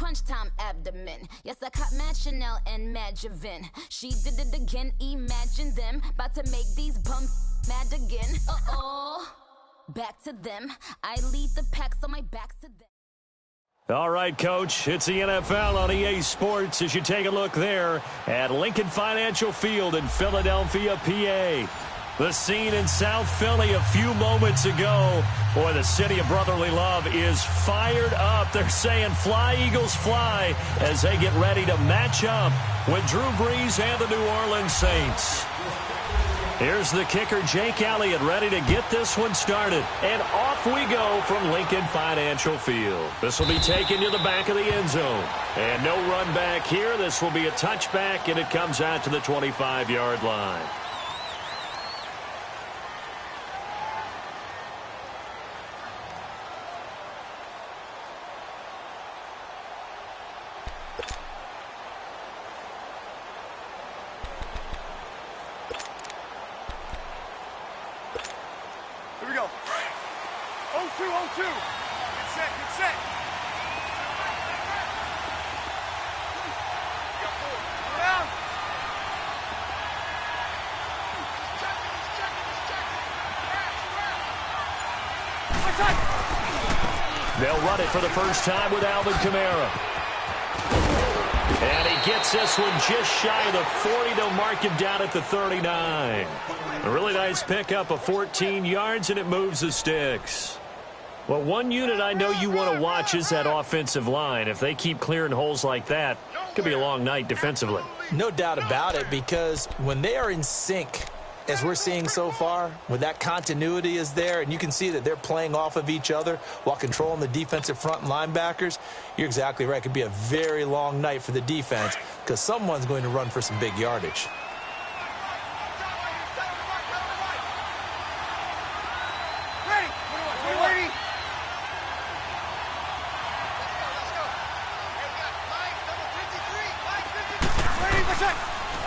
crunch-time abdomen. Yes, I caught Mad Chanel and Mad Javin. She did it again, imagine them. About to make these bums mad again. Uh-oh. Back to them. I lead the pack, so my back's to them. All right, Coach, it's the NFL on EA Sports as you take a look there at Lincoln Financial Field in Philadelphia, PA. The scene in South Philly a few moments ago. Boy, the city of brotherly love is fired up. They're saying fly, Eagles, fly as they get ready to match up with Drew Brees and the New Orleans Saints. Here's the kicker, Jake Elliott, ready to get this one started. And off we go from Lincoln Financial Field. This will be taken to the back of the end zone. And no run back here. This will be a touchback, and it comes out to the 25-yard line. They'll run it for the first time with Alvin Kamara. And he gets this one just shy of the 40. They'll mark him down at the 39. A really nice pickup of 14 yards, and it moves the sticks. Well, one unit I know you want to watch is that offensive line. If they keep clearing holes like that, it could be a long night defensively. No doubt about it, because when they are in sync, as we're seeing so far, when that continuity is there and you can see that they're playing off of each other while controlling the defensive front and linebackers, you're exactly right. It could be a very long night for the defense because someone's going to run for some big yardage.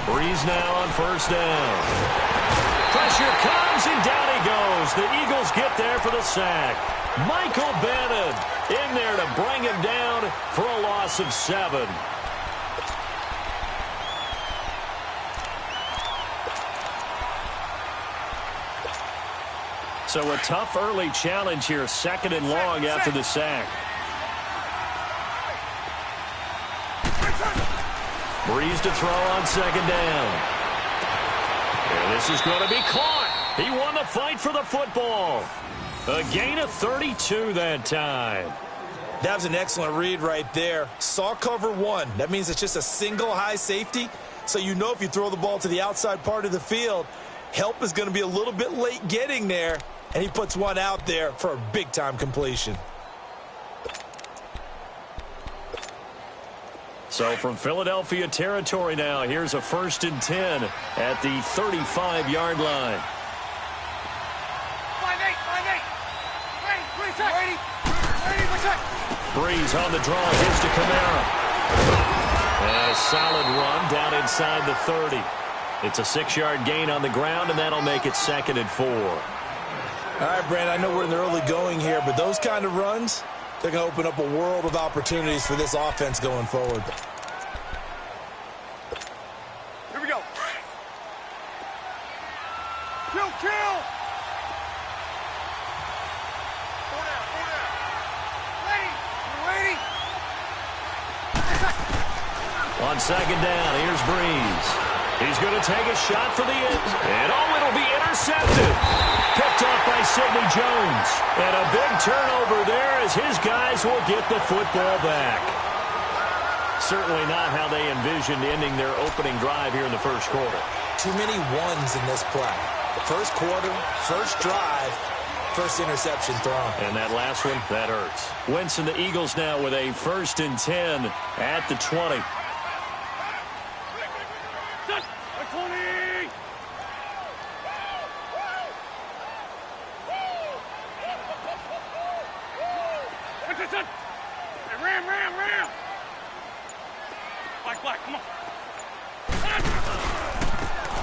Brees now on first down. Pressure comes, and down he goes. The Eagles get there for the sack. Michael Bennett in there to bring him down for a loss of 7. So a tough early challenge here, 2nd and long after the sack. Brees to throw on 2nd down. And this is going to be caught. He won the fight for the football. A gain of 32 that time. That was an excellent read right there. Saw cover 1. That means it's just a single high safety. So you know if you throw the ball to the outside part of the field, help is going to be a little bit late getting there. And he puts one out there for a big-time completion. So from Philadelphia territory now, here's a 1st and 10 at the 35-yard line. Brees on the draw, gives to Kamara. And a solid run down inside the 30. It's a 6-yard gain on the ground, and that'll make it 2nd and 4. All right, Brandon, I know we're in the early going here, but those kind of runs, they're going to open up a world of opportunities for this offense going forward. Here we go. Kill. Four down. Ready. On 2nd down, here's Brees. He's going to take a shot for the end. And it'll be intercepted. Picked off by Sidney Jones. And a big turnover there as his guys will get the football back. Certainly not how they envisioned ending their opening drive here in the first quarter. Too many ones in this play. First quarter, first drive, first interception thrown. And that last one, that hurts. Wentz and the Eagles now with a 1st and 10 at the 20. Ram. Black, come on.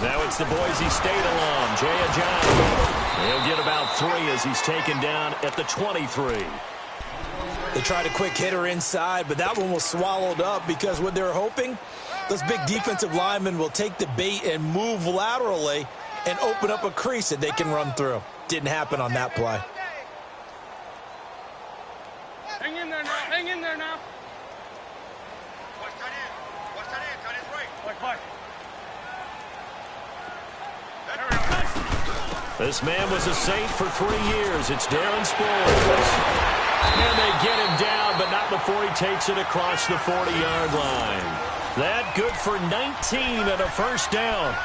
Now it's the Boise State alum, Jay Ajayi. He'll get about 3 as he's taken down at the 23. They tried a quick hitter inside, but that one was swallowed up because what they're hoping, those big defensive linemen will take the bait and move laterally and open up a crease that they can run through. Didn't happen on that play. Hang in there now. Hang in there now. Watch that in. Watch that in. Got his right. Watch. This man was a Saint for 3 years. It's Darren Sproles. And they get him down, but not before he takes it across the 40-yard line. That good for 19 and a first down.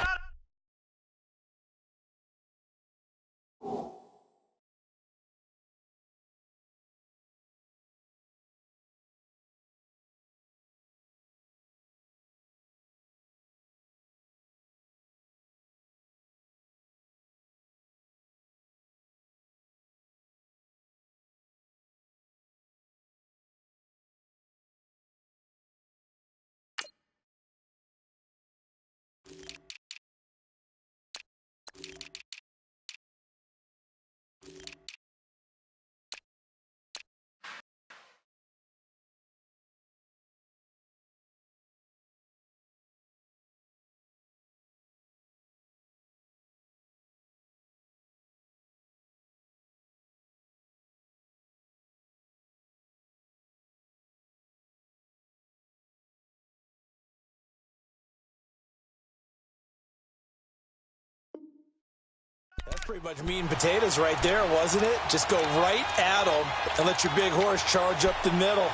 That's pretty much meat and potatoes right there, wasn't it? Just go right at them and let your big horse charge up the middle.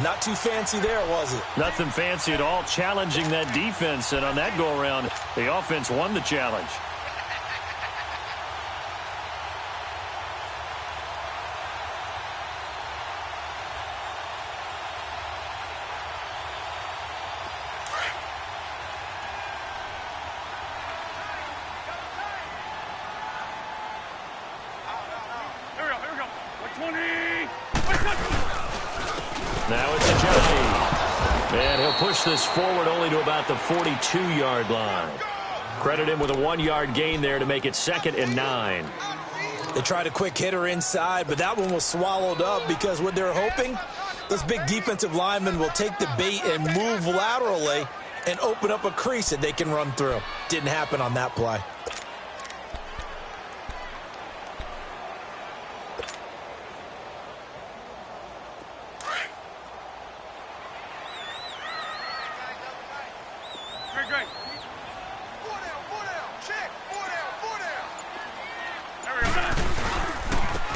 Not too fancy there, was it? Nothing fancy at all, challenging that defense. And on that go-around, the offense won the challenge. Now it's Ajayi. And he'll push this forward only to about the 42-yard line. Credit him with a 1-yard gain there to make it 2nd and 9. They tried a quick hitter inside, but that one was swallowed up because what they're hoping, those big defensive linemen will take the bait and move laterally and open up a crease that they can run through. Didn't happen on that play. Great.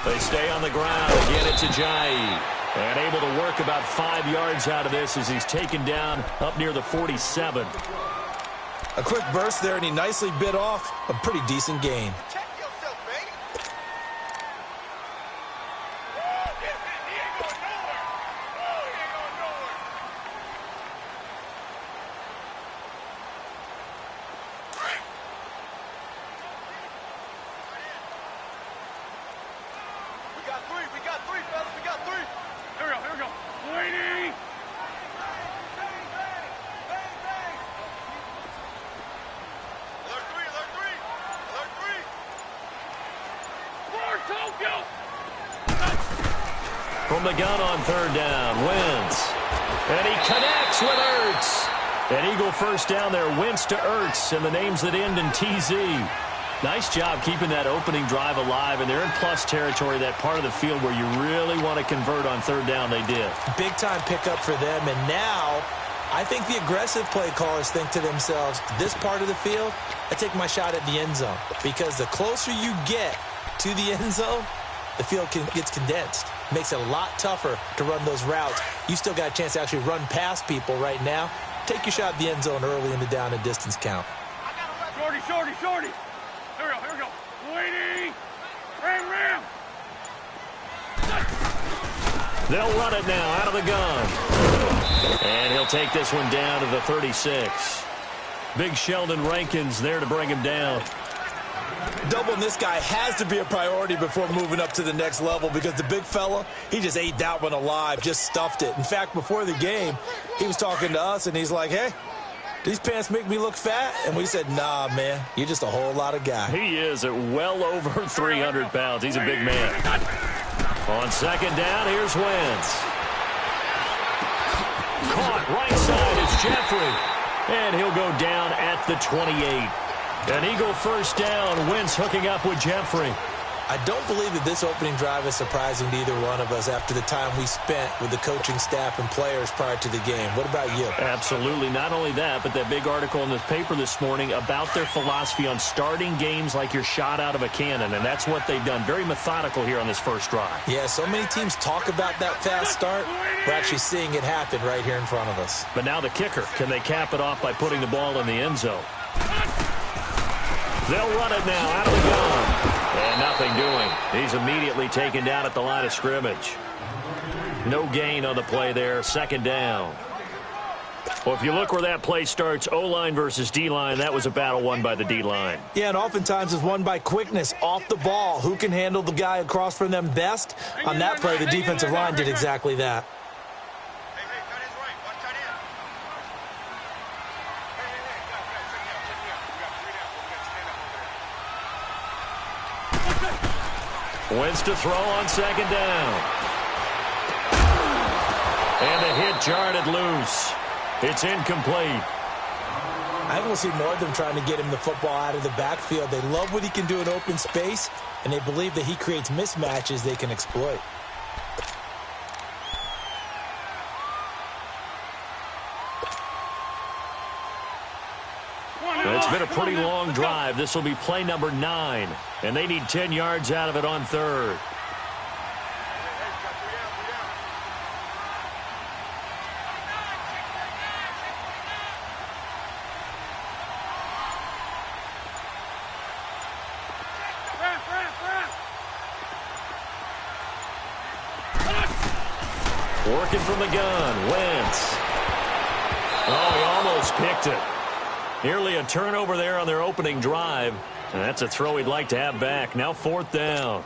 They stay on the ground. Again, it's Ajayi. And able to work about 5 yards out of this as he's taken down up near the 47. A quick burst there, and he nicely bit off a pretty decent gain. We got three, fellas. We got three. Here we go. Waiting. Alert three. Forward, Tokyo. From the gun on 3rd down, Wentz. And he connects with Ertz. An Eagle first down there, Wentz to Ertz, and the names that end in TZ. Nice job keeping that opening drive alive, and they're in plus territory, that part of the field where you really want to convert on 3rd down. They did. Big-time pickup for them, and now I think the aggressive play callers think to themselves, this part of the field, I take my shot at the end zone, because the closer you get to the end zone, the field gets condensed. Makes it a lot tougher to run those routes. You still got a chance to actually run past people right now. Take your shot at the end zone early in the down and distance count. Shorty. Here we go. Waiting. Ram. They'll run it now out of the gun. And he'll take this one down to the 36. Big Sheldon Rankins there to bring him down. Doubling this guy has to be a priority before moving up to the next level, because the big fella, he just ate that one alive, just stuffed it. In fact, before the game, he was talking to us, and he's like, hey, these pants make me look fat? And we said, nah, man, you're just a whole lot of guy. He is at well over 300 pounds. He's a big man. On 2nd down, here's Wentz. Right side is Jeffrey. And he'll go down at the 28. An Eagle first down. Wentz hooking up with Jeffrey. I don't believe that this opening drive is surprising to either one of us after the time we spent with the coaching staff and players prior to the game. What about you? Absolutely. Not only that, but that big article in the paper this morning about their philosophy on starting games like you're shot out of a cannon, and that's what they've done. Very methodical here on this first drive. Yeah, so many teams talk about that fast start. We're actually seeing it happen right here in front of us. But now the kicker. Can they cap it off by putting the ball in the end zone? They'll run it now out of the gun. And nothing doing. He's immediately taken down at the line of scrimmage. No gain on the play there. Second down. Well, if you look where that play starts, O-line versus D-line, that was a battle won by the D-line. Yeah, and oftentimes it's won by quickness off the ball. Who can handle the guy across from them best? On that play, the defensive line did exactly that. Wentz to throw on second down. And the hit jarred loose. It's incomplete. I think we'll see more of them trying to get him the football out of the backfield. They love what he can do in open space, and they believe that he creates mismatches they can exploit. It's been a pretty long drive. This will be play number 9, and they need 10 yards out of it on third. Working from the gun, Wentz. Oh, he almost picked it. Nearly a turnover there on their opening drive. And that's a throw he'd like to have back. Now fourth down.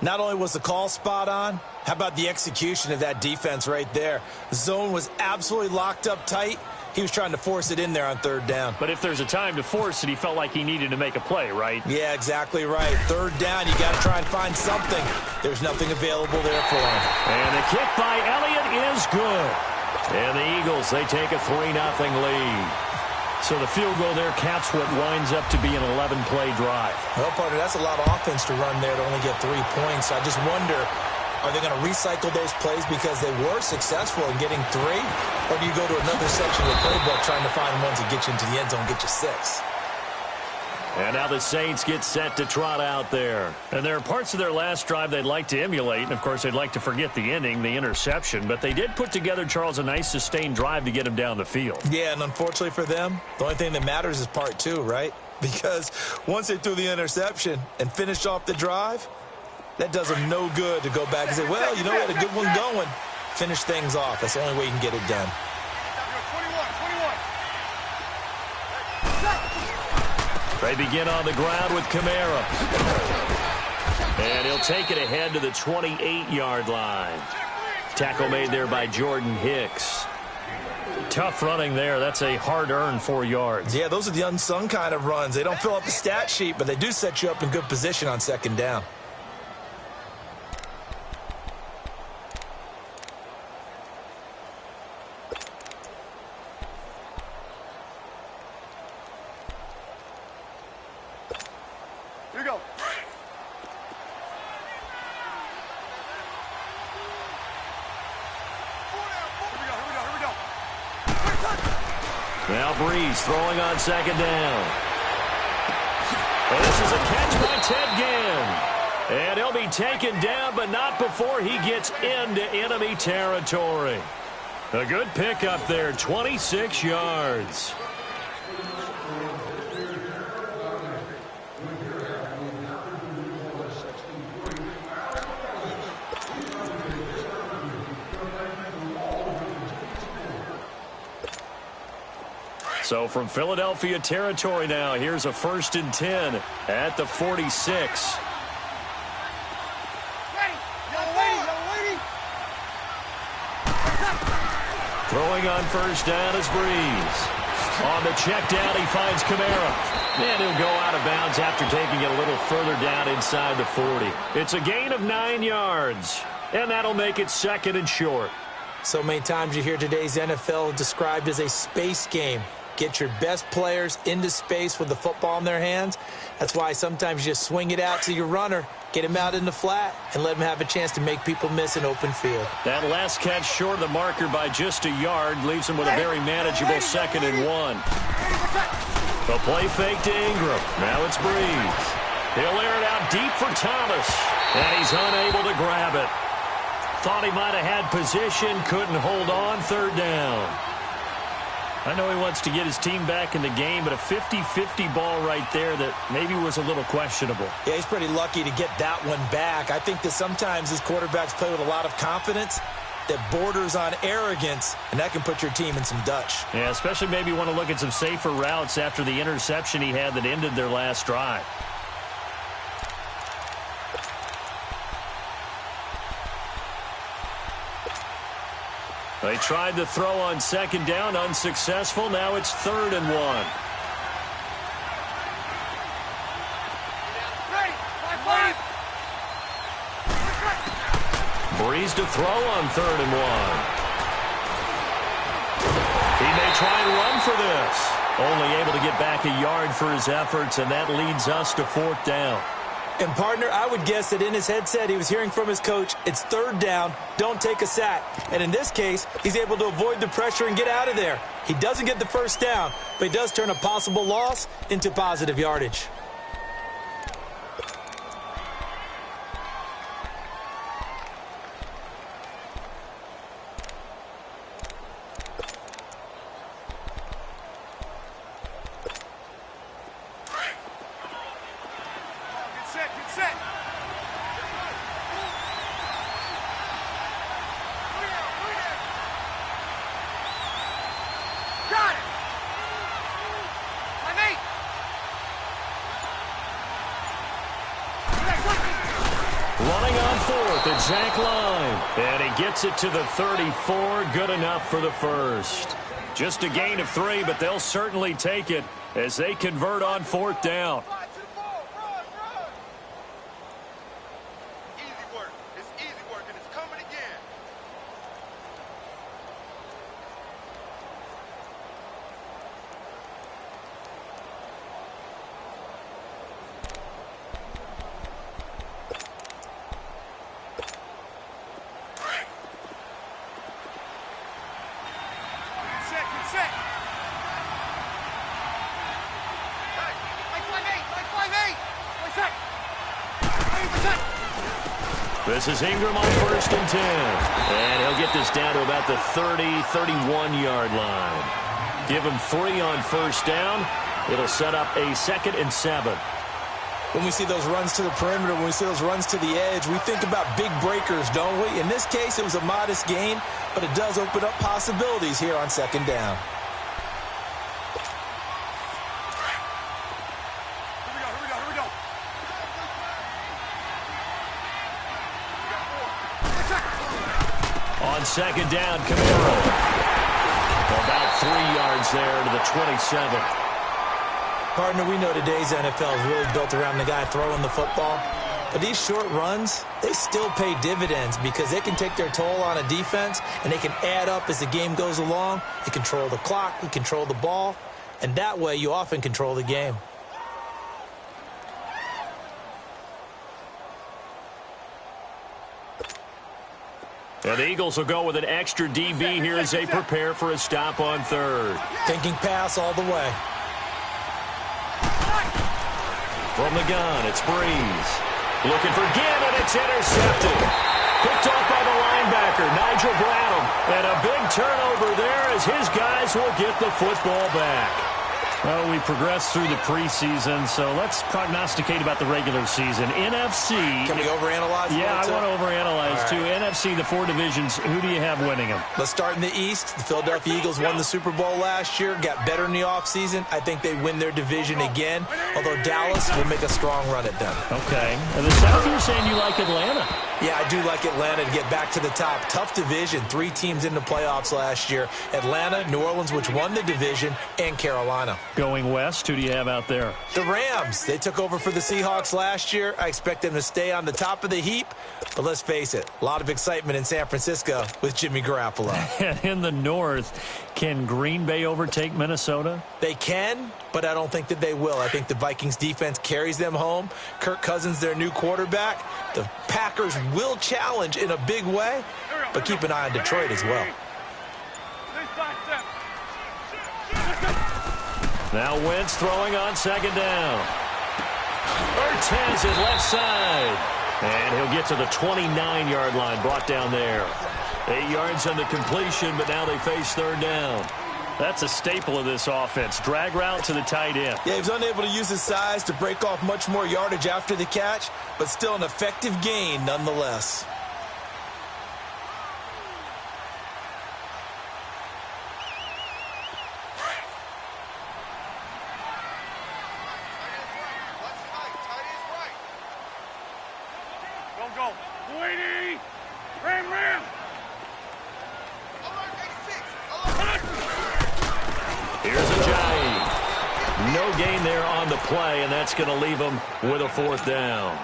Not only was the call spot on, how about the execution of that defense right there? The zone was absolutely locked up tight. He was trying to force it in there on third down. But if there's a time to force it, he felt like he needed to make a play, right? Yeah, exactly right. Third down, you got to try and find something. There's nothing available there for him. And the kick by Elliott is good. And the Eagles, they take a 3-0 lead. So the field goal there caps what winds up to be an 11-play drive. Well, partner, that's a lot of offense to run there to only get 3 points. I just wonder, are they going to recycle those plays because they were successful in getting 3? Or do you go to another section of the playbook trying to find ones that get you into the end zone, get you 6? And now the Saints get set to trot out there. And there are parts of their last drive they'd like to emulate. And, of course, they'd like to forget the ending, the interception. But they did put together, Charles, a nice sustained drive to get him down the field. Yeah, and unfortunately for them, the only thing that matters is part 2, right? Because once they threw the interception and finished off the drive, that does them no good to go back and say, well, you know, we had a good one going. Finish things off. That's the only way you can get it done. They begin on the ground with Kamara. And he'll take it ahead to the 28-yard line. Tackle made there by Jordan Hicks. Tough running there. That's a hard-earned 4 yards. Yeah, those are the unsung kind of runs. They don't fill up the stat sheet, but they do set you up in good position on second down. Now Breeze throwing on second down. And this is a catch by Ted Ginn. And he'll be taken down, but not before he gets into enemy territory. A good pickup there, 26 yards. So from Philadelphia territory now, here's a 1st and 10 at the 46. Throwing on first down is Breeze. On the check down, he finds Kamara. And he'll go out of bounds after taking it a little further down inside the 40. It's a gain of 9 yards. And that'll make it 2nd and short. So many times you hear today's NFL described as a space game. Get your best players into space with the football in their hands. That's why sometimes you just swing it out to your runner, get him out in the flat, and let him have a chance to make people miss an open field. That last catch short of the marker by just a yard leaves him with a very manageable 2nd and 1. The play fake to Ingram. Now it's Breeze. He'll air it out deep for Thomas, and he's unable to grab it. Thought he might have had position, couldn't hold on, 3rd down. I know he wants to get his team back in the game, but a 50-50 ball right there that maybe was a little questionable. Yeah, he's pretty lucky to get that one back. I think that sometimes his quarterbacks play with a lot of confidence that borders on arrogance, and that can put your team in some Dutch. Yeah, especially maybe want to look at some safer routes after the interception he had that ended their last drive. They tried to throw on 2nd down, unsuccessful. Now it's 3rd and 1. Breeze to throw on 3rd and 1. He may try and run for this. Only able to get back a yard for his efforts, and that leads us to 4th down. And, partner, I would guess that in his headset he was hearing from his coach, it's 3rd down, don't take a sack. And in this case, he's able to avoid the pressure and get out of there. He doesn't get the 1st down, but he does turn a possible loss into positive yardage. Running on 4th at Zach Line. And he gets it to the 34. Good enough for the 1st. Just a gain of 3, but they'll certainly take it as they convert on 4th down. Easy work. It's easy work, and it's coming again. This is Ingram on 1st and 10. And he'll get this down to about the 30, 31-yard line. Give him 3 on 1st down. It'll set up a 2nd and 7. When we see those runs to the perimeter, when we see those runs to the edge, we think about big breakers, don't we? In this case, it was a modest gain, but it does open up possibilities here on 2nd down. On 2nd down, Camaro. About 3 yards there to the 27. Partner, we know today's NFL is really built around the guy throwing the football. But these short runs, they still pay dividends because they can take their toll on a defense, and they can add up as the game goes along. You control the clock, you control the ball, and that way you often control the game. And the Eagles will go with an extra DB here as they prepare for a stop on 3rd. Thinking pass all the way. From the gun, it's Breeze. Looking for Ginn, and it's intercepted. Picked off by the linebacker, Nigel Bradham. And a big turnover there as his guys will get the football back. Well, we progressed through the preseason, so let's prognosticate about the regular season. NFC. Can we overanalyze? Yeah, I want to overanalyze, too. NFC, the 4 divisions, who do you have winning them? Let's start in the East. The Philadelphia Eagles won the Super Bowl last year, got better in the offseason. I think they win their division again, although Dallas will make a strong run at them. Okay. And the South, you're saying you like Atlanta. Yeah, I do like Atlanta to get back to the top. Tough division. 3 teams in the playoffs last year. Atlanta, New Orleans, which won the division, and Carolina. Going west, who do you have out there? The Rams. They took over for the Seahawks last year. I expect them to stay on the top of the heap. But let's face it, a lot of excitement in San Francisco with Jimmy Garoppolo. In the north, can Green Bay overtake Minnesota? They can, but I don't think that they will. I think the Vikings defense carries them home. Kirk Cousins, their new quarterback. The Packers will challenge in a big way, but keep an eye on Detroit as well. Now Wentz throwing on second down. Ortez is left side. And he'll get to the 29-yard line, brought down there. 8 yards on the completion, but now they face third down. That's a staple of this offense. Drag route to the tight end. Yeah, he was unable to use his size to break off much more yardage after the catch, but still an effective gain nonetheless. Go. 280. Ram. Here's Ajayi. No gain there on the play, and that's going to leave him with a fourth down.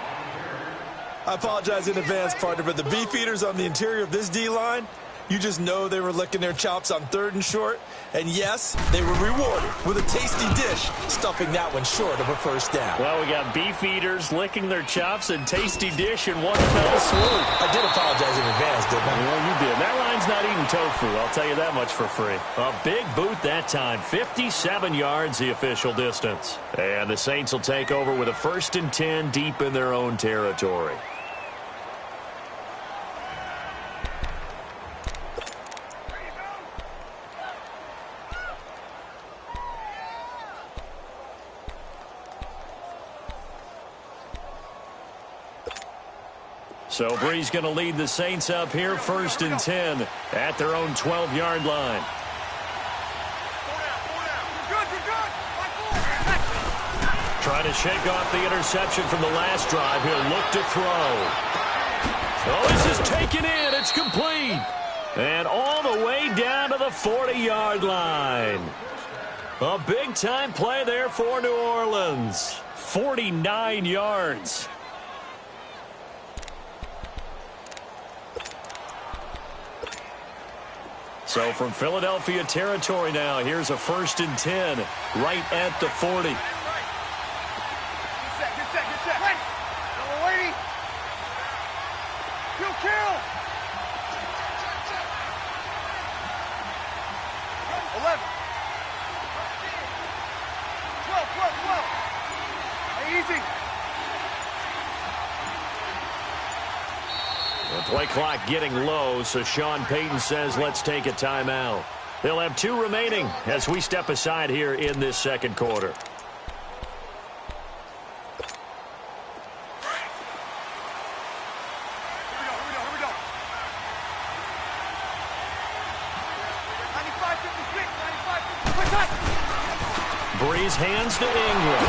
I apologize in advance, partner, but the beefeaters on the interior of this D-line, you just know they were licking their chops on 3rd and short. And yes, they were rewarded with a tasty dish, stuffing that one short of a first down. Well, we got beef eaters licking their chops and tasty dish in one fell swoop. I did apologize in advance, didn't I? Well, you did. That line's not eating tofu. I'll tell you that much for free. A big boot that time. 57 yards the official distance. And the Saints will take over with a 1st and 10 deep in their own territory. So Bree's going to lead the Saints up here, 1st and 10 at their own 12-yard line. Trying to shake off the interception from the last drive. He'll look to throw. Oh, this is taken in. It's complete. And all the way down to the 40-yard line. A big-time play there for New Orleans. 49 yards. So from Philadelphia territory now, here's a 1st and 10 right at the 40. Get set. Wait. Waiting. Kill. 11. 12. Hey, easy. The play clock getting low, so Sean Payton says let's take a timeout. They'll have 2 remaining as we step aside here in this second quarter. Here we go. 95-56. Breeze hands to Ingram.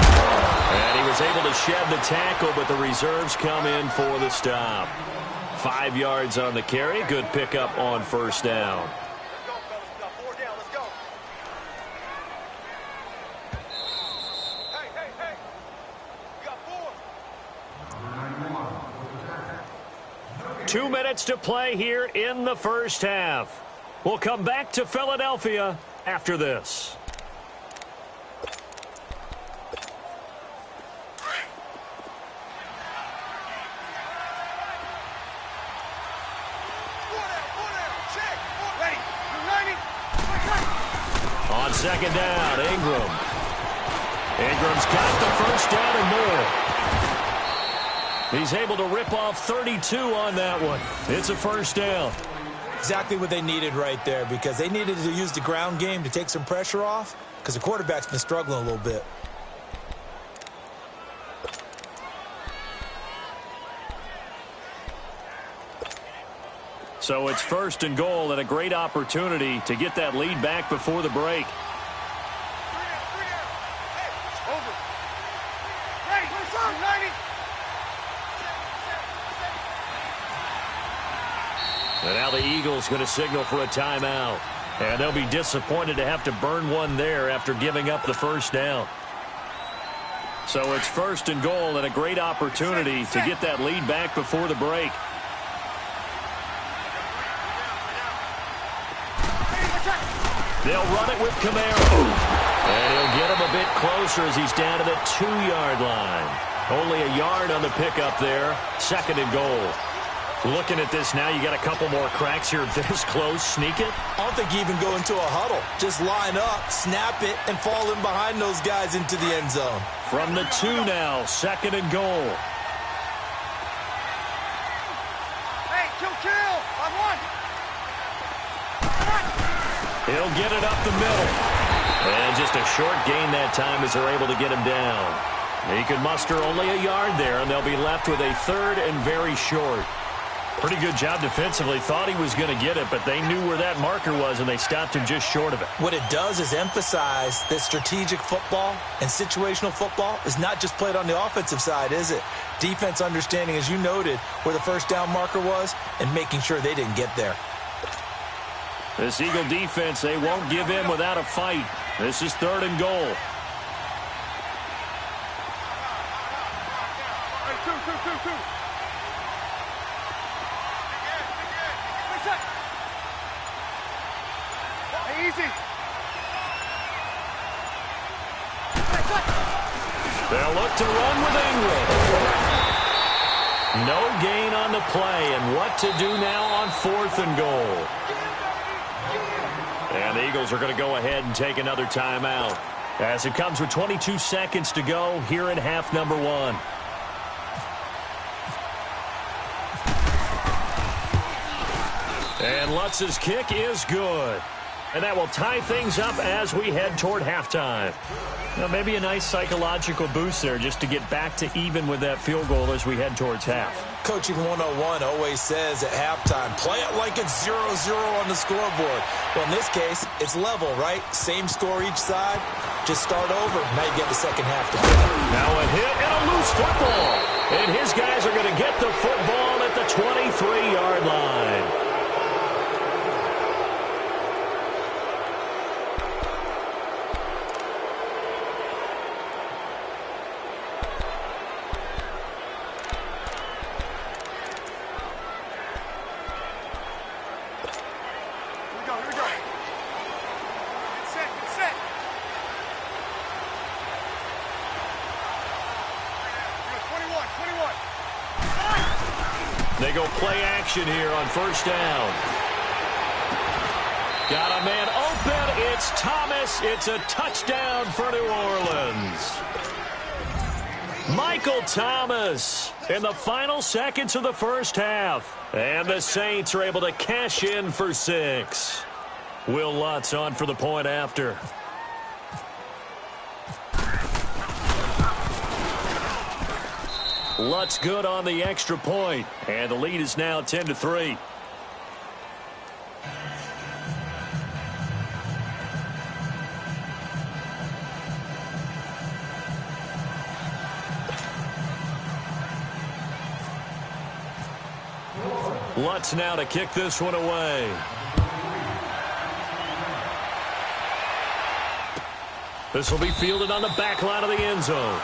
And he was able to shed the tackle, but the reserves come in for the stop. 5 yards on the carry. Good pickup on first down. Let's go, fellas. We got 4 down. Let's go. Hey. We got 4. 2 minutes to play here in the first half. We'll come back to Philadelphia after this. On second down, Ingram. Ingram's got the first down and more. He's able to rip off 32 on that one. It's a first down. Exactly what they needed right there, because they needed to use the ground game to take some pressure off, because the quarterback's been struggling a little bit. So it's 1st and goal and a great opportunity to get that lead back before the break. Over. Hey, 90. And now the Eagles going to signal for a timeout. And they'll be disappointed to have to burn one there after giving up the first down. So it's 1st and goal and a great opportunity to get that lead back before the break. They'll run it with Camaro. And he'll get him a bit closer as he's down to the 2-yard line. Only a yard on the pickup there. 2nd and goal. Looking at this now, you got a couple more cracks here this close. Sneak it? I don't think you even go into a huddle. Just line up, snap it, and fall in behind those guys into the end zone. From the 2 now, 2nd and goal. Hey, kill. On 1. He'll get it up the middle. And just a short gain that time as they're able to get him down. He can muster only a yard there, and they'll be left with a 3rd and very short. Pretty good job defensively. Thought he was going to get it, but they knew where that marker was, and they stopped him just short of it. What it does is emphasize that strategic football and situational football is not just played on the offensive side, is it? Defense understanding, as you noted, where the first down marker was and making sure they didn't get there. This Eagle defense, they won't give in without a fight. This is 3rd and goal. Two. Easy. They'll look to run with Ingram. No gain on the play, and what to do now on 4th and goal. And the Eagles are going to go ahead and take another timeout as it comes with 22 seconds to go here in half number 1. And Lutz's kick is good. And that will tie things up as we head toward halftime. Now, maybe a nice psychological boost there just to get back to even with that field goal as we head towards half. Coaching 101 always says at halftime, play it like it's 0-0 on the scoreboard. Well, in this case, it's level, right? Same score each side. Just start over. Now you get the second half to play. Now a hit and a loose football. And his guys are going to get the football at the 23-yard line. They go play action here on 1st down. Got a man open. It's Thomas. It's a touchdown for New Orleans. Michael Thomas in the final seconds of the first half. And the Saints are able to cash in for 6. Will Lutz on for the point after. Lutz good on the extra point, and the lead is now 10-3. Lutz now to kick this one away. This will be fielded on the back line of the end zone.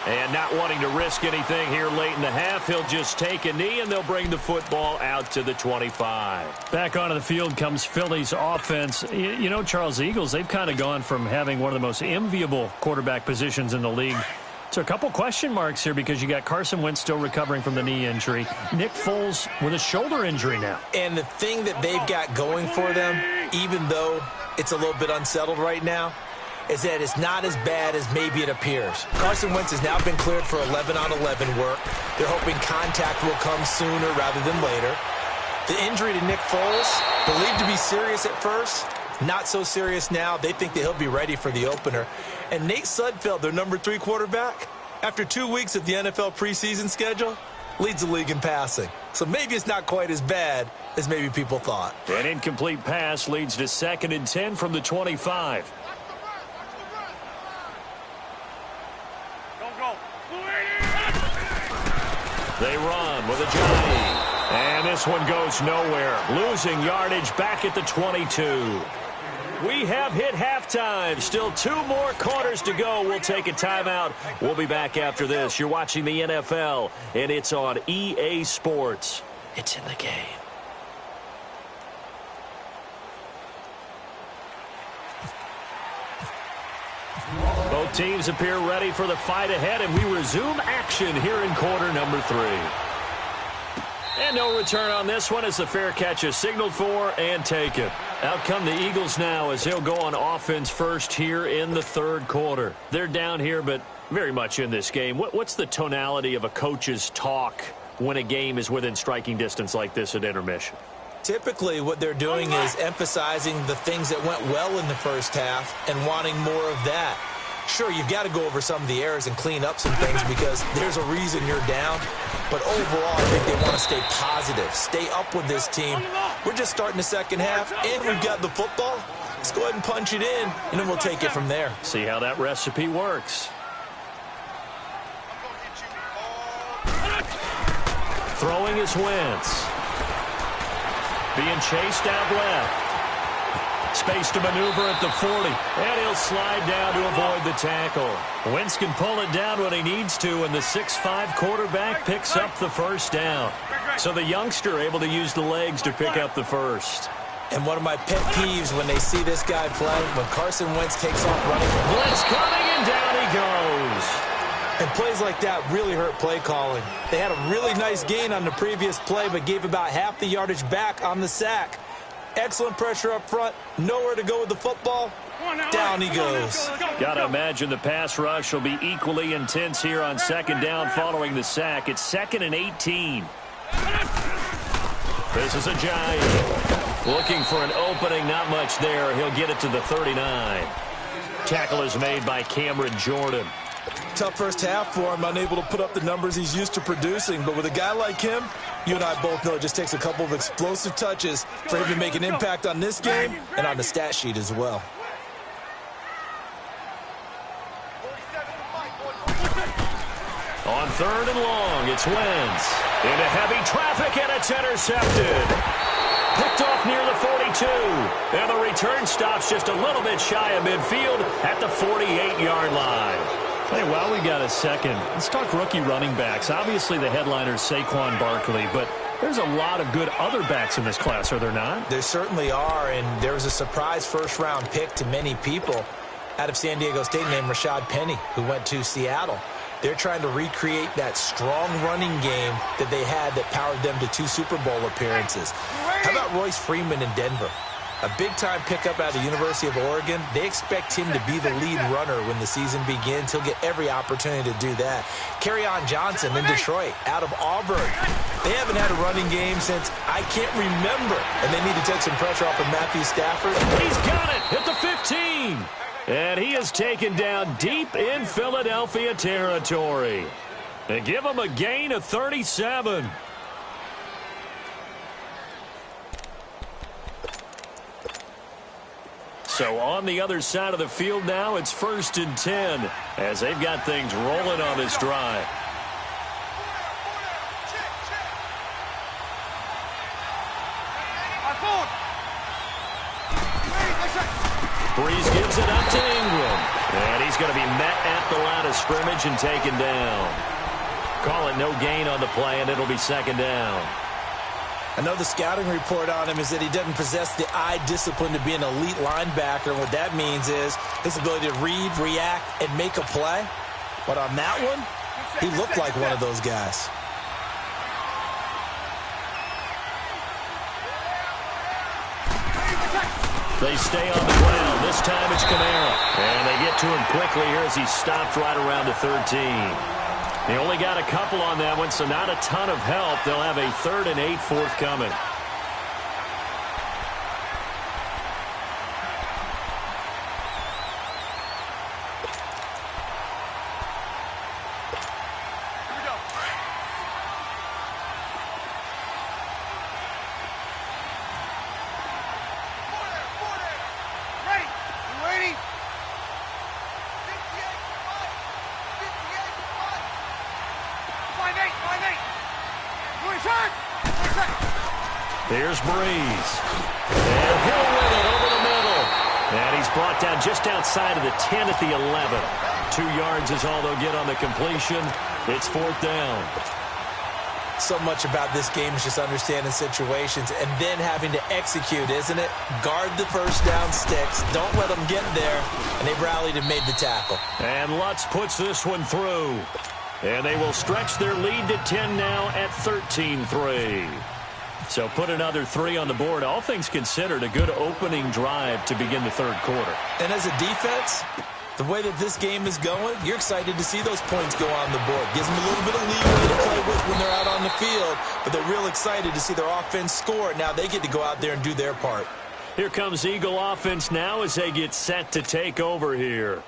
And not wanting to risk anything here late in the half, he'll just take a knee, and they'll bring the football out to the 25. Back onto the field comes Philly's offense. You know, Charles, the Eagles, they've kind of gone from having one of the most enviable quarterback positions in the league to a couple question marks here because you got Carson Wentz still recovering from the knee injury. Nick Foles with a shoulder injury now. And the thing that they've got going for them, even though it's a little bit unsettled right now, is that it's not as bad as maybe it appears. Carson Wentz has now been cleared for 11-on-11 work. They're hoping contact will come sooner rather than later. The injury to Nick Foles, believed to be serious at first, not so serious now. They think that he'll be ready for the opener. And Nate Sudfeld, their number 3 quarterback, after 2 weeks of the NFL preseason schedule, leads the league in passing. So maybe it's not quite as bad as maybe people thought. An incomplete pass leads to 2nd and 10 from the 25. They run with a Johnny. And this one goes nowhere. Losing yardage back at the 22. We have hit halftime. Still 2 more quarters to go. We'll take a timeout. We'll be back after this. You're watching the NFL, and it's on EA Sports. It's in the game. Both teams appear ready for the fight ahead, and we resume action here in quarter number 3. And no return on this one as the fair catch is signaled for and taken. Out come the Eagles now as they'll go on offense first here in the third quarter. They're down here, but very much in this game. What's the tonality of a coach's talk when a game is within striking distance like this at intermission? Typically, what they're doing is emphasizing the things that went well in the first half and wanting more of that. Sure, you've got to go over some of the errors and clean up some things because there's a reason you're down. But overall, I think they want to stay positive, stay up with this team. We're just starting the second half, and we've got the football. Let's go ahead and punch it in, and then we'll take it from there. See how that recipe works. Throwing is Wentz. Being chased out left. Space to maneuver at the 40. And he'll slide down to avoid the tackle. Wentz can pull it down when he needs to, and the 6'5" quarterback picks up the first down. So the youngster able to use the legs to pick up the first. And one of my pet peeves when they see this guy play, when Carson Wentz takes off running. Blitz coming, and down he goes. And plays like that really hurt play calling. They had a really nice gain on the previous play, but gave about half the yardage back on the sack. Excellent pressure up front. Nowhere to go with the football. Down he goes. Got to imagine the pass rush will be equally intense here on second down following the sack. It's 2nd and 18. This is a Giant. Looking for an opening. Not much there. He'll get it to the 39. Tackle is made by Cameron Jordan. Tough first half for him, unable to put up the numbers he's used to producing. But with a guy like him, you and I both know it just takes a couple of explosive touches for him to make an impact on this game and on the stat sheet as well. On 3rd and long, it's Wentz. Into heavy traffic, and it's intercepted. Picked off near the 42. And the return stops just a little bit shy of midfield at the 48-yard line. Hey, while we got a second, let's talk rookie running backs. Obviously, the headliner is Saquon Barkley, but there's a lot of good other backs in this class, are there not? There certainly are, and there was a surprise first-round pick to many people out of San Diego State named Rashad Penny, who went to Seattle. They're trying to recreate that strong running game that they had that powered them to 2 Super Bowl appearances. How about Royce Freeman in Denver? A big-time pickup out of the University of Oregon. They expect him to be the lead runner when the season begins. He'll get every opportunity to do that. Kerryon Johnson in Detroit, out of Auburn. They haven't had a running game since I can't remember, and they need to take some pressure off of Matthew Stafford. He's got it at the 15. And he is taken down deep in Philadelphia territory. They give him a gain of 37. So on the other side of the field now, it's 1st and 10 as they've got things rolling on this drive. Breeze gives it up to Ingram. And he's going to be met at the line of scrimmage and taken down. Call it no gain on the play, and it'll be 2nd down. I know the scouting report on him is that he doesn't possess the eye discipline to be an elite linebacker. And what that means is his ability to read, react, and make a play. But on that one, he looked like one of those guys. They stay on the ground. This time it's Kamara. And they get to him quickly here as he stopped right around the 13. They only got a couple on that one, so not a ton of help. They'll have a 3rd and 8 forthcoming. Here's Breeze. And he'll win it over the middle. And he's brought down just outside of the 10 at the 11. 2 yards is all they'll get on the completion. It's 4th down. So much about this game is just understanding situations and then having to execute, isn't it? Guard the first down sticks. Don't let them get there. And they rallied and made the tackle. And Lutz puts this one through. And they will stretch their lead to 10 now at 13-3. So put another 3 on the board. All things considered, a good opening drive to begin the third quarter. And as a defense, the way that this game is going, you're excited to see those points go on the board. Gives them a little bit of leeway to play with when they're out on the field, but they're real excited to see their offense score. Now they get to go out there and do their part. Here comes Eagle offense now as they get set to take over here.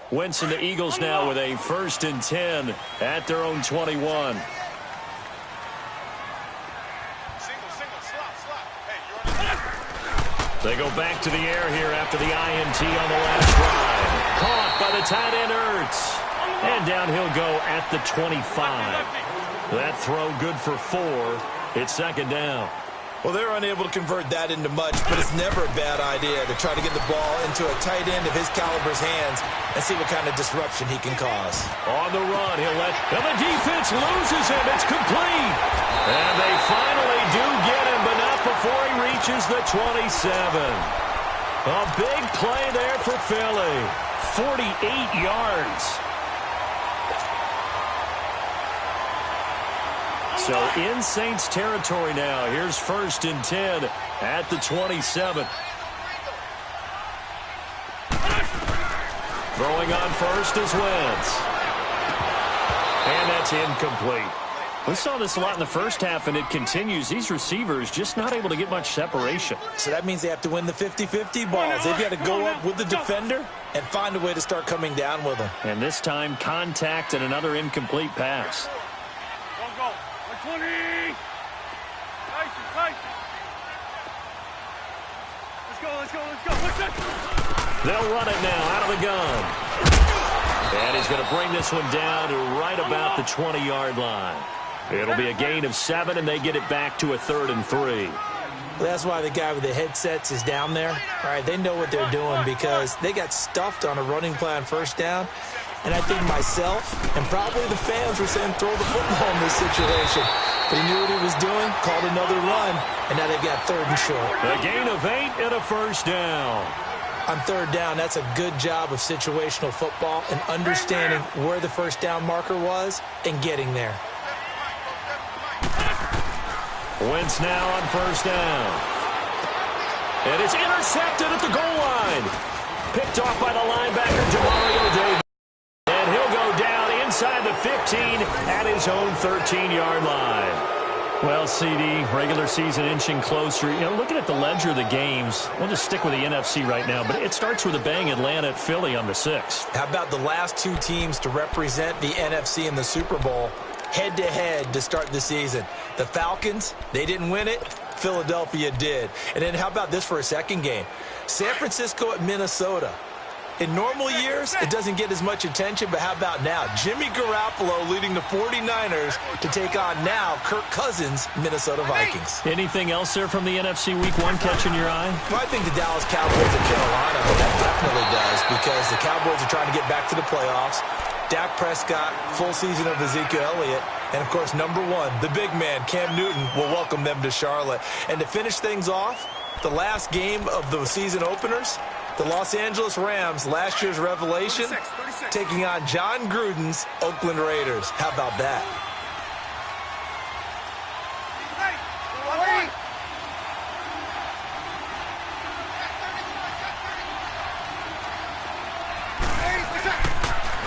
Wentz and the Eagles now with a 1st and 10 at their own 21. They go back to the air here after the INT on the last drive. Caught by the tight end Ertz. And down he'll go at the 25. That throw good for 4. It's 2nd down. Well, they're unable to convert that into much, but it's never a bad idea to try to get the ball into a tight end of his caliber's hands and see what kind of disruption he can cause. On the run, he'll let, and the defense loses him. It's complete. And they finally do get him, but not before he reaches the 27. A big play there for Philly. 48 yards. So in Saints territory now. Here's 1st and 10 at the 27. Throwing on first is Wentz. And that's incomplete. We saw this a lot in the first half, and it continues. These receivers just not able to get much separation. So that means they have to win the 50-50 balls. They've got to go up with the defender and find a way to start coming down with them. And this time, contact and another incomplete pass. Go. 120. Tyson. Let's go. They'll run it now out of the gun. And he's going to bring this one down to right about the 20-yard line. It'll be a gain of 7, and they get it back to a 3rd and 3. Well, that's why the guy with the headsets is down there. All right, they know what they're doing because they got stuffed on a running play on 1st down. And I think myself and probably the fans were saying throw the football in this situation. But he knew what he was doing, called another run, and now they've got 3rd and short. A gain of 8 and a 1st down. On 3rd down, that's a good job of situational football and understanding where the 1st down marker was and getting there. Wentz now on 1st down. And it's intercepted at the goal line. Picked off by the linebacker, Jamario Davis. And he'll go down inside the 15 at his own 13-yard line. Well, CD, regular season inching closer. You know, looking at the ledger of the games, we'll just stick with the NFC right now, but it starts with a bang, Atlanta at Philly on the 6th. How about the last 2 teams to represent the NFC in the Super Bowl head-to-head to start the season? The Falcons, they didn't win it. Philadelphia did. And then how about this for a second game? San Francisco at Minnesota. In normal years, it doesn't get as much attention, but how about now? Jimmy Garoppolo leading the 49ers to take on now Kirk Cousins' Minnesota Vikings. Anything else there from the NFC Week 1 catching your eye? Well, I think the Dallas Cowboys at Carolina, that definitely does, because the Cowboys are trying to get back to the playoffs. Dak Prescott, full season of Ezekiel Elliott, and, of course, number 1, the big man, Cam Newton, will welcome them to Charlotte. And to finish things off, the last game of the season openers, the Los Angeles Rams, last year's revelation, 36. Taking on John Gruden's Oakland Raiders. How about that?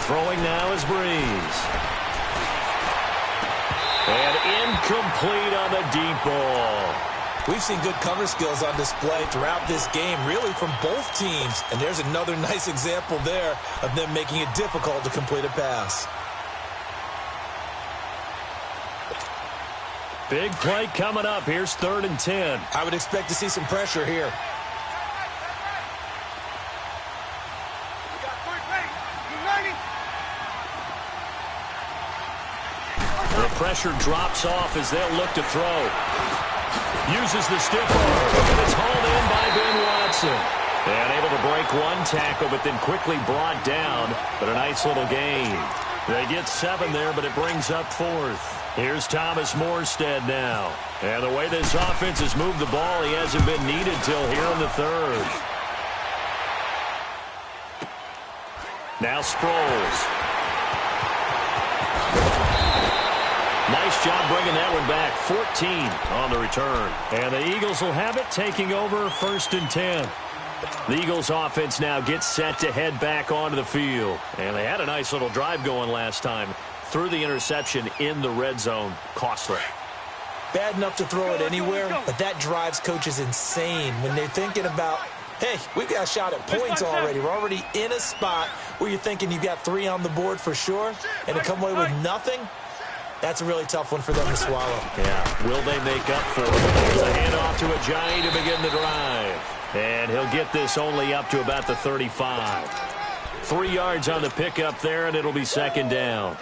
Throwing now is Breeze. And incomplete on the deep ball. We've seen good cover skills on display throughout this game, really from both teams. And there's another nice example there of them making it difficult to complete a pass. Big play coming up. Here's 3rd and 10. I would expect to see some pressure here. pressure drops off as they'll look to throw. Uses the stiff arm, and it's hauled in by Ben Watson. And able to break one tackle, but then quickly brought down. But a nice little gain. They get 7 there, but it brings up 4th. Here's Thomas Morstead now. And the way this offense has moved the ball, he hasn't been needed till here in the 3rd. Now Sproles. Nice job bringing that one back. 14 on the return. And the Eagles will have it, taking over 1st and 10. The Eagles offense now gets set to head back onto the field. And they had a nice little drive going last time. Threw the interception in the red zone. Costly. Bad enough to throw it anywhere, but that drives coaches insane when they're thinking about, hey, we've got a shot at points already. We're already in a spot where you're thinking you've got 3 on the board for sure, and to come away with nothing, that's a really tough one for them to swallow. Yeah, will they make up for it? There's a handoff to Ajayi to begin the drive. And he'll get this only up to about the 35. 3 yards on the pickup there, and it'll be 2nd down.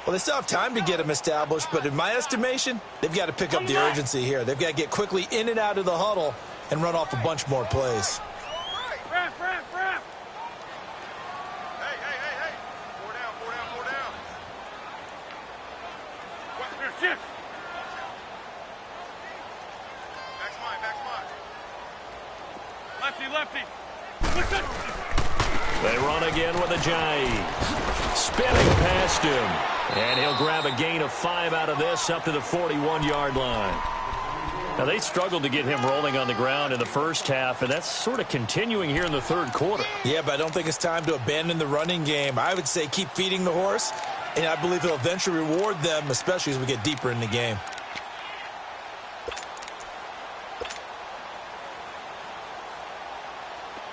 Well, they still have time to get them established, but in my estimation, they've got to pick up the urgency here. They've got to get quickly in and out of the huddle and run off a bunch more plays. Hey. 4 down. Shift. Back lefty. They run again with Ajayi. Spinning past him. And he'll grab a gain of 5 out of this up to the 41-yard line. Now, they struggled to get him rolling on the ground in the first half, and that's sort of continuing here in the 3rd quarter. Yeah, but I don't think it's time to abandon the running game. I would say keep feeding the horse, and I believe he'll eventually reward them, especially as we get deeper in the game.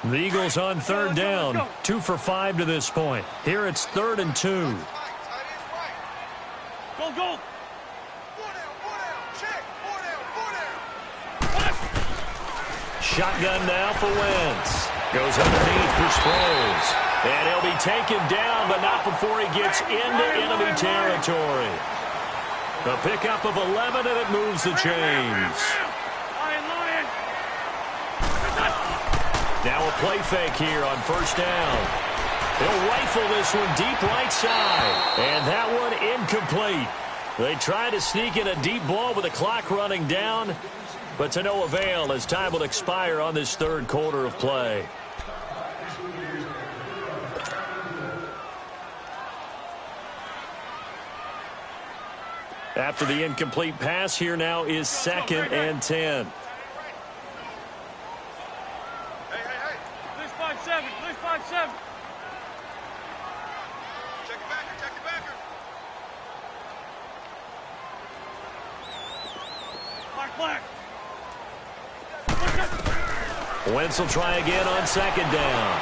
The Eagles on 3rd down. 2 for 5 to this point. Here it's 3rd and 2. Go. Shotgun now for Wentz. Goes underneath for Sproles. And he'll be taken down, but not before he gets into enemy territory. A pickup of 11, and it moves the chains. Now a play fake here on 1st down. He'll rifle this one deep right side. And that one incomplete. They try to sneak in a deep ball with the clock running down, but to no avail as time will expire on this 3rd quarter of play. After the incomplete pass, here now is 2nd and 10. Lose 5-7. Check your backer. Black. Wentz will try again on 2nd down.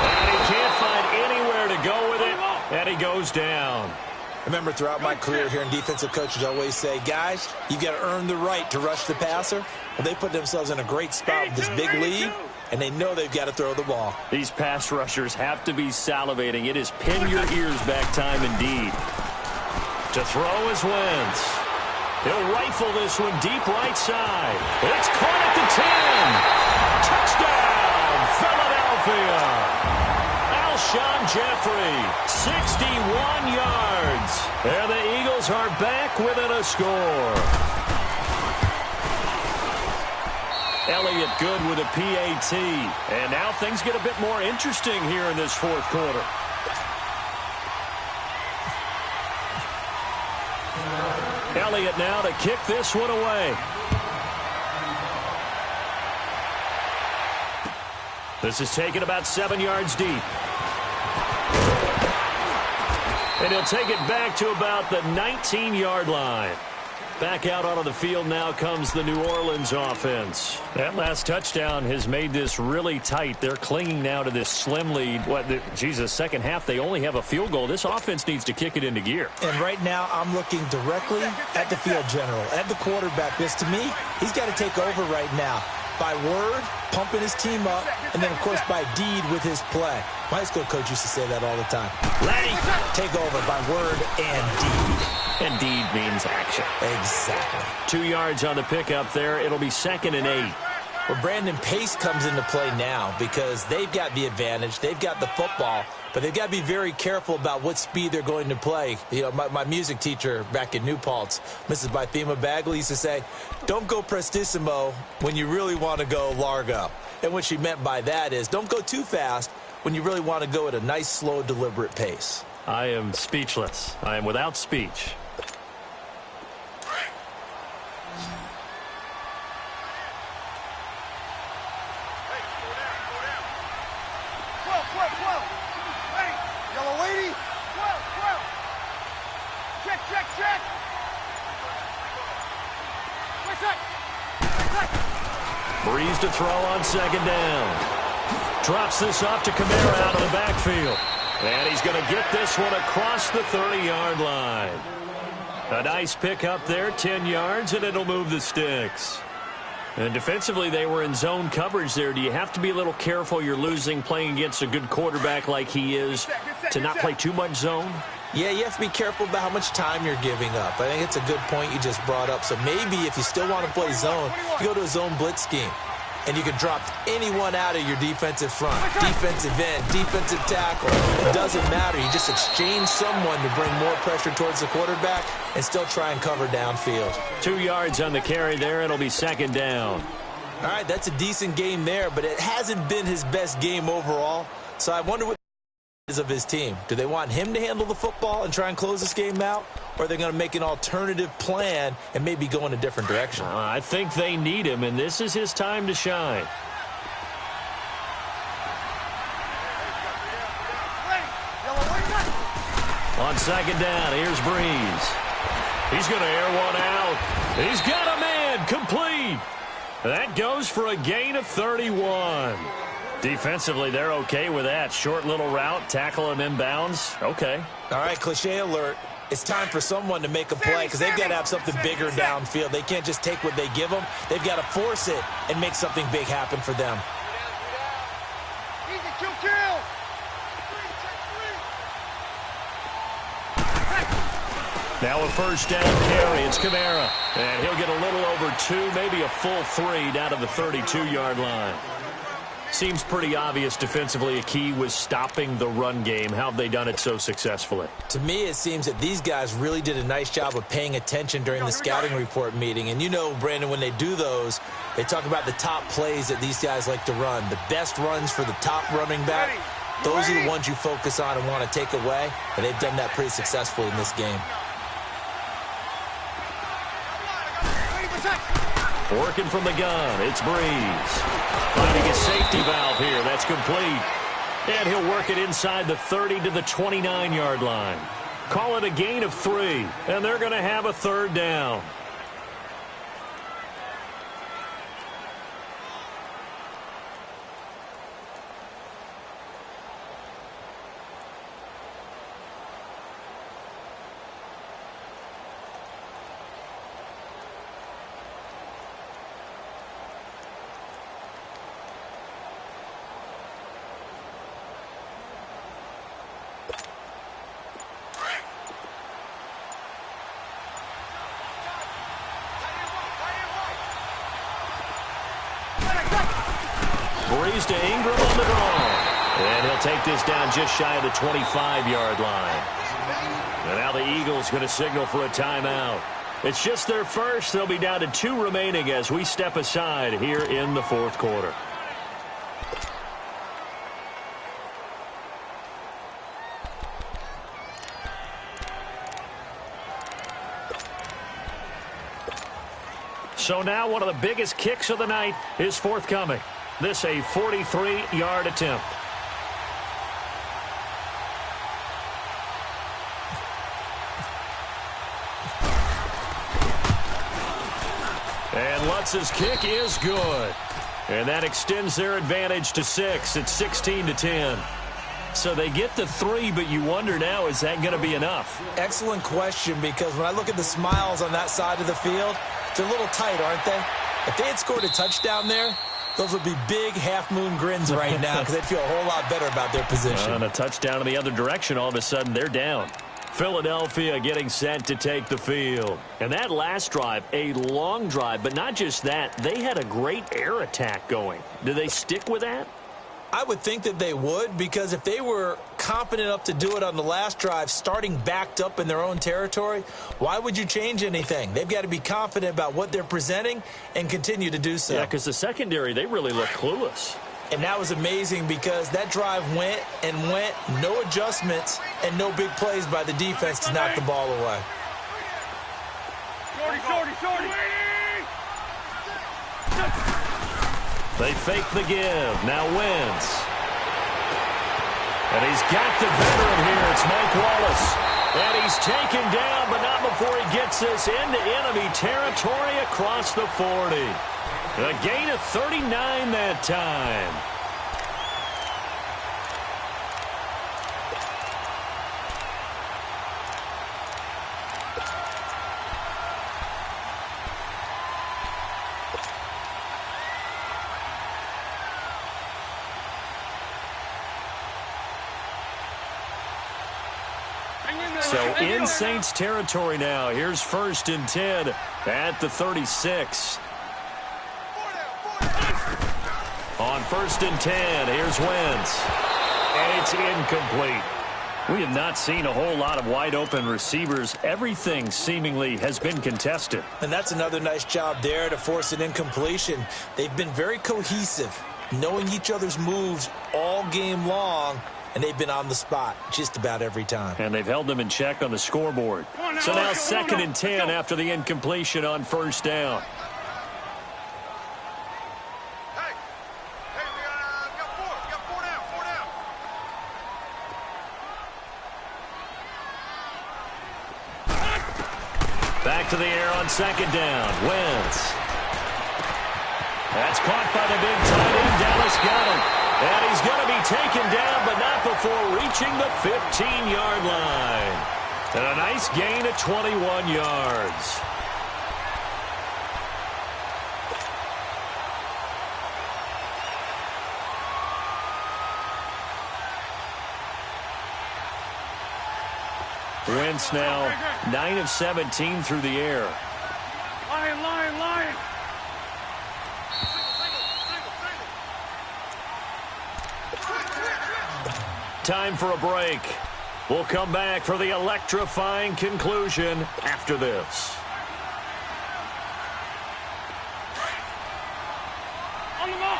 And he can't find anywhere to go with it, and he goes down. Remember, throughout my career here in defensive coaches always say, guys, you got to earn the right to rush the passer. Well, they put themselves in a great spot with this big lead, and they know they've got to throw the ball. These pass rushers have to be salivating. It is pin your ears back time indeed. To throw is Wentz. He'll rifle this one deep right side. It's caught at the 10. Touchdown, Philadelphia. Alshon Jeffrey, 61 yards. And the Eagles are back within a score. Elliott good with a PAT. And now things get a bit more interesting here in this 4th quarter. Elliott now to kick this one away. This is taken about 7 yards deep. And he'll take it back to about the 19-yard line. Back out onto the field now comes the New Orleans offense. That last touchdown has made this really tight. They're clinging now to this slim lead. Second half, they only have a field goal. This offense needs to kick it into gear. And right now, I'm looking directly at the field general, at the quarterback. Because to me, he's got to take over right now. by word, pumping his team up, and then, of course, by deed with his play. My high school coach used to say that all the time. Ready. Take over by word and deed. And deed means action. Exactly. 2 yards on the pickup there. It'll be 2nd and 8. Well, Brandon, pace comes into play now because they've got the advantage. They've got the football, but they've got to be very careful about what speed they're going to play. You know, my music teacher back in New Paltz, Mrs. Bythema Bagley, used to say, don't go prestissimo when you really want to go largo. And what she meant by that is don't go too fast when you really want to go at a nice, slow, deliberate pace. I am speechless. I am without speech. Breeze to throw on 2nd down. Drops this off to Kamara out of the backfield. And he's going to get this one across the 30-yard line. A nice pickup there, 10 yards, and it'll move the sticks. And defensively, they were in zone coverage there. Do you have to be a little careful you're losing playing against a good quarterback like he is to not play too much zone? Yeah, you have to be careful about how much time you're giving up. I think it's a good point you just brought up. So maybe if you still want to play zone, you go to a zone blitz scheme. And you can drop anyone out of your defensive front, defensive end, defensive tackle. It doesn't matter. You just exchange someone to bring more pressure towards the quarterback and still try and cover downfield. 2 yards on the carry there. It'll be 2nd down. All right, that's a decent game there, but it hasn't been his best game overall. So I wonder what is of his team. Do they want him to handle the football and try and close this game out? Or are they going to make an alternative plan and maybe go in a different direction? I think they need him, and this is his time to shine. On 2nd down, here's Breeze. He's going to air one out. He's got a man complete. That goes for a gain of 31. Defensively, they're okay with that. Short little route, tackle him inbounds. Okay. All right, cliche alert. It's time for someone to make a play because they've got to have something bigger downfield. They can't just take what they give them. They've got to force it and make something big happen for them. Easy, kill. Now a 1st down carry. It's Kamara. And he'll get a little over 2, maybe a full 3 down to the 32-yard line. Seems pretty obvious defensively a key was stopping the run game. How have they done it so successfully? To me, it seems that these guys really did a nice job of paying attention during the scouting report meeting. And you know, Brandon, when they do those, they talk about the top plays that these guys like to run. The best runs for the top running back, those are the ones you focus on and want to take away. And they've done that pretty successfully in this game. Working from the gun, it's Breeze. Finding a safety valve here. That's complete. And he'll work it inside the 30 to the 29-yard line. Call it a gain of 3, and they're going to have a 3rd down. Breeze to Ingram on the draw. And he'll take this down just shy of the 25-yard line. And now the Eagles going to signal for a timeout. It's just their first. They'll be down to 2 remaining as we step aside here in the 4th quarter. So now one of the biggest kicks of the night is forthcoming. This a 43-yard attempt. And Lutz's kick is good. And that extends their advantage to 6. It's 16-10. So they get to 3, but you wonder now, is that going to be enough? Excellent question, because when I look at the smiles on that side of the field, they're a little tight, aren't they? If they had scored a touchdown there, those would be big half-moon grins right now because they'd feel a whole lot better about their position. On a touchdown in the other direction, all of a sudden they're down. Philadelphia getting set to take the field. And that last drive, a long drive, but not just that, they had a great air attack going. Do they stick with that? I would think that they would, because if they were confident enough to do it on the last drive, starting backed up in their own territory, why would you change anything? They've got to be confident about what they're presenting and continue to do so. Yeah, because the secondary, they really look clueless. And that was amazing because that drive went and went, no adjustments, and no big plays by the defense to knock the ball away. Shorty. They fake the give. Now Wentz. And he's got the veteran here. It's Mike Wallace. And he's taken down, but not before he gets this into enemy territory across the 40. A gain of 39 that time. So in Saints territory now. Here's 1st and 10 at the 36. On 1st and 10, here's Wentz. And it's incomplete. We have not seen a whole lot of wide-open receivers. Everything seemingly has been contested. And that's another nice job there to force an incompletion. They've been very cohesive, knowing each other's moves all game long, and they've been on the spot just about every time. And they've held them in check on the scoreboard. So now 2nd and 10 after the incompletion on 1st down. Back to the air on 2nd down. Wentz. That's caught by the big tight end. Dallas got him. And he's going to be taken down, but not before reaching the 15-yard line. And a nice gain of 21 yards. Wentz now 9 of 17 through the air. Lion. Time for a break. We'll come back for the electrifying conclusion after this. On the ball.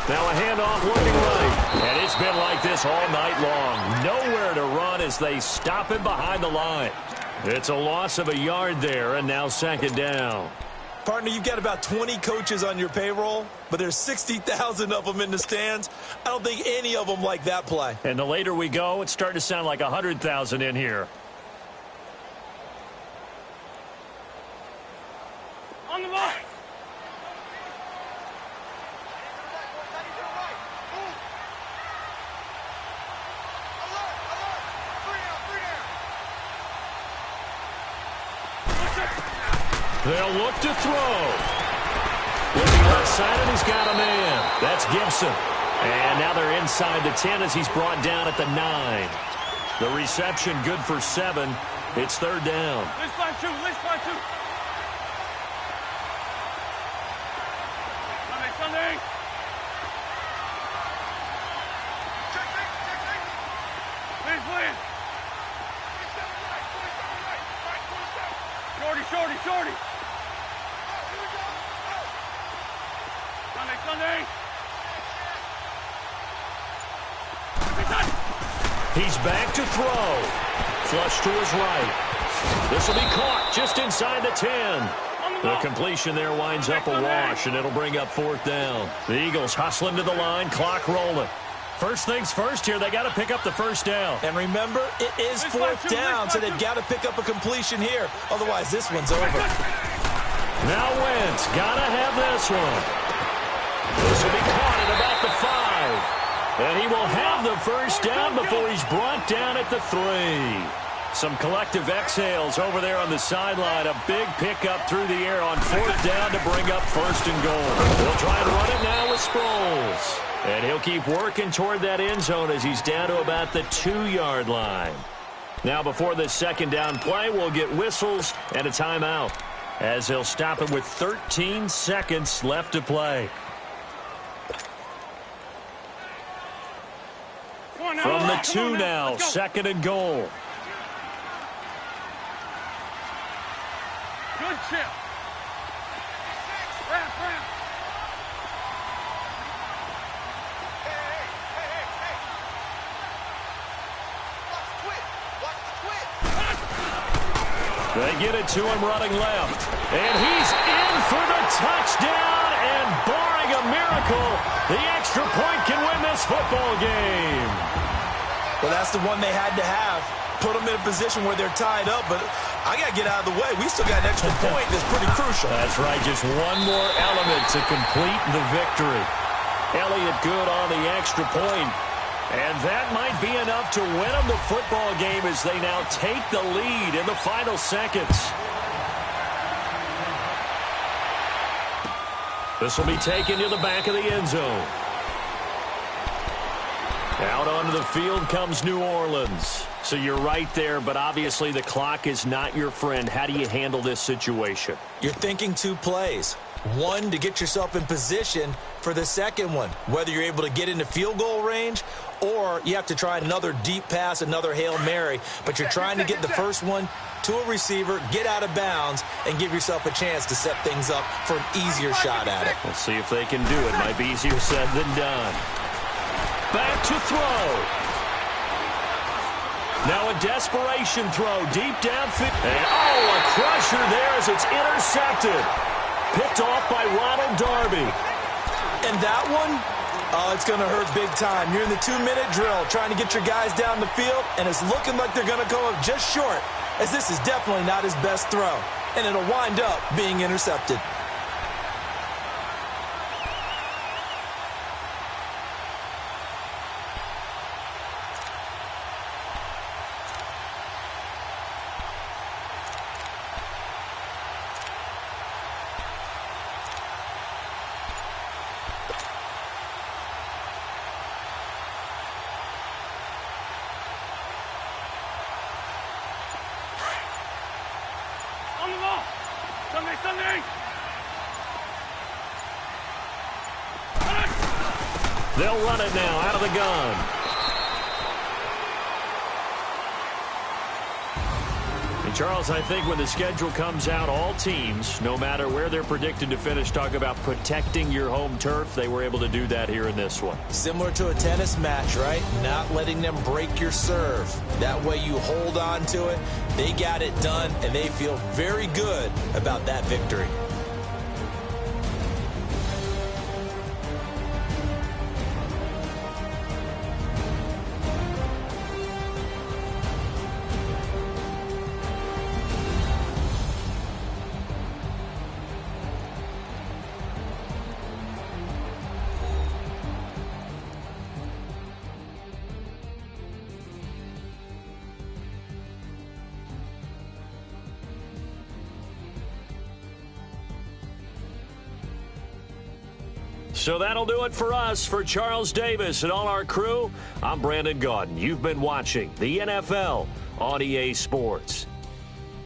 Now a handoff looking right. And it's been like this all night long. Nowhere to run as they stop him behind the line. It's a loss of a yard there, and now 2nd down. Partner, you've got about 20 coaches on your payroll, but there's 60,000 of them in the stands. I don't think any of them like that play. And the later we go, it's starting to sound like 100,000 in here. On the ball. They'll look to throw. Looking left side, and he's got a man. That's Gibson. And now they're inside the 10 as he's brought down at the 9. The reception good for 7. It's 3rd down. Let's find two. Sunday. Please win. Shorty. Sunday. He's back to throw. Flush to his right. This will be caught just inside the 10. The completion there winds up a wash, and it'll bring up 4th down. The Eagles hustling to the line, clock rolling. First things first here, they got to pick up the 1st down. And remember, it is 4th down, so they've got to pick up a completion here. Otherwise, this one's over. Now Wentz, got to have this one. This will be caught at about the 5. And he will have the first down before he's brought down at the 3. Some collective exhales over there on the sideline. A big pickup through the air on 4th down to bring up 1st and goal. They'll try and run it now with Sproles. And he'll keep working toward that end zone as he's down to about the 2-yard line. Now before this 2nd down play, we'll get whistles and a timeout as they'll stop it with 13 seconds left to play. From the 2 now, 2nd and goal. Good chip. Ramp. Hey. Watch the twit. They get it to him running left. And he's in for the touchdown. And barring a miracle, the extra point can win this football game. Well, that's the one they had to have. Put them in a position where they're tied up, but I got to get out of the way. We still got an extra point that's pretty crucial. That's right, just one more element to complete the victory. Elliott good on the extra point, and that might be enough to win them the football game as they now take the lead in the final seconds. This will be taken to the back of the end zone. Out onto the field comes New Orleans. So you're right there, but obviously the clock is not your friend. How do you handle this situation? You're thinking 2 plays. One, to get yourself in position for the second one, whether you're able to get into field goal range or you have to try another deep pass, another Hail Mary. But you're trying to get the first one to a receiver, get out of bounds, and give yourself a chance to set things up for an easier shot at it. Let's see if they can do it. Might be easier said than done. Back to throw. Now a desperation throw deep downfield. And a crusher there as it's intercepted. Picked off by Ronald Darby. And that one, it's going to hurt big time. You're in the 2-minute drill trying to get your guys down the field, and it's looking like they're going to come up just short, as this is definitely not his best throw. And it'll wind up being intercepted. Sunday! They'll run it now out of the gun. And Charles, I think when the schedule comes out, all teams, no matter where they're predicted to finish, talk about protecting your home turf. They were able to do that here in this one. Similar to a tennis match, right? Not letting them break your serve. That way you hold on to it. They got it done, and they feel very good about that victory. So that'll do it for us. For Charles Davis and all our crew, I'm Brandon Gaudin. You've been watching the NFL on EA Sports.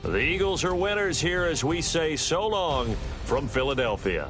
The Eagles are winners here as we say so long from Philadelphia.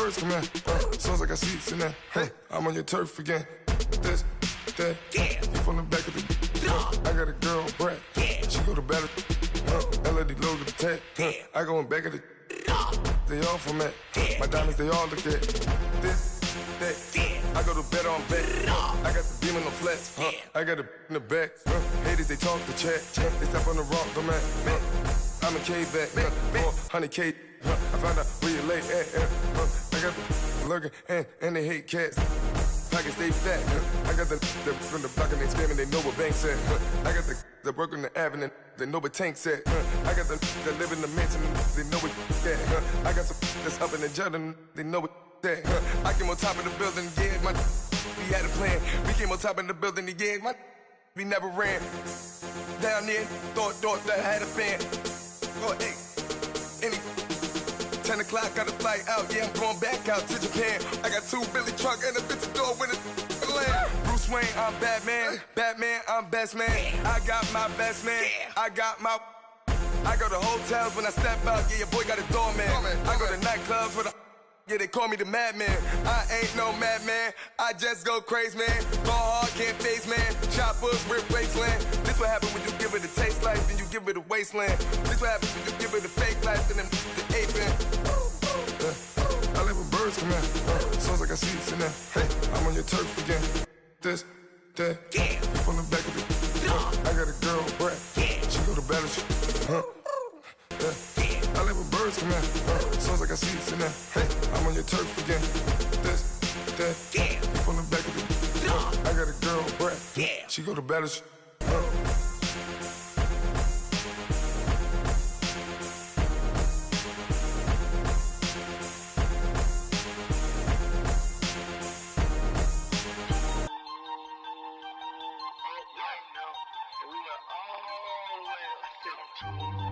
birds come in. Sounds like I got seats in there. Hey, I'm on your turf again. This, that, yeah. You from the back of the. I got a girl, Brad. Yeah. She go to battle. LOD low to the tech. I go in back of the. They all from it. My diamonds, they all look at. This, that. I go to bed on bed. I got the beam on the flex. I got it in the back. Haters, they talk the chat. They step on the rock, the man. I'm a K-back. 400K. I found out where you lay at. I got the lurking and they hate cats. Pockets stay fat. I got the from the block and they screaming, they know what banks at. I got the work on the avenue, they know what tanks at. I got the live in the mansion, they know what that. I got some that's up in the Jordan, they know what that. I came on top of the building, yeah, we had a plan. We came on top of the building, yeah, we never ran. Down there, thought that I had a fan. Oh, hey, any 10 o'clock, got a flight out, yeah, I'm going back out to Japan. I got 2 Billy truck and a bitch door with a land. Bruce Wayne, I'm Batman. Batman, I'm best man. I got my best man. I got my. I go to hotels when I step out, yeah, your boy got a doorman. I go to nightclubs with a. Yeah, they call me the madman. I ain't no madman. I just go crazy, man. Ball hard, can't face, man. Choppers, rip wasteland. This what happen when you give it a taste life, then you give it a wasteland. This what happen when you give it a fake life, and then the ape in. I live with birds come in. Sounds like I got seats in there. Hey, I'm on your turf again. This, that, yeah. You from the back of the. I got a girl, Brad. Yeah. She go to battle. I live with birds come in. Sounds like I got seats in there. Hey, I'm on your turf again. This, that, yeah. You from the back of the. I got a girl, Brad. Yeah. She go to battle. We went all the way up to